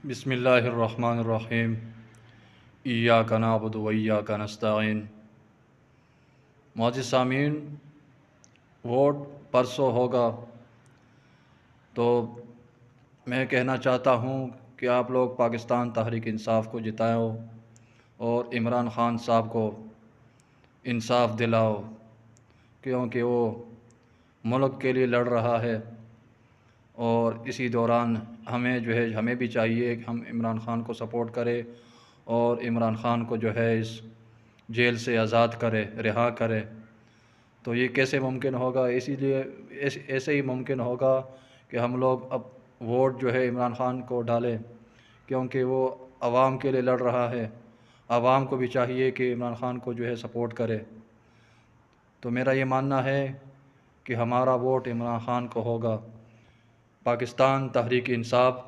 بسم اللہ الرحمن الرحیم۔ ایاک نعبد و ایاک نستعین۔ معزز سامعین، ووٹ پرسوں ہوگا تو میں کہنا چاہتا ہوں کہ آپ لوگ پاکستان تحریک انصاف کو جتاؤ اور عمران خان صاحب کو انصاف دلاؤ، کیونکہ وہ ملک کے لیے لڑ رہا ہے۔ اور اسی دوران ہمیں بھی چاہیے کہ ہم عمران خان کو سپورٹ کریں اور عمران خان کو اس جیل سے آزاد کرے، رہا کرے۔ تو یہ کیسے ممکن ہوگا؟ اسی لیے ایسے ہی ممکن ہوگا کہ ہم لوگ اب ووٹ عمران خان کو ڈالیں، کیونکہ وہ عوام کے لیے لڑ رہا ہے۔ عوام کو بھی چاہیے کہ عمران خان کو سپورٹ کرے۔ تو میرا یہ ماننا ہے کہ ہمارا ووٹ عمران خان کو ہوگا۔ پاکستان تحریک انصاف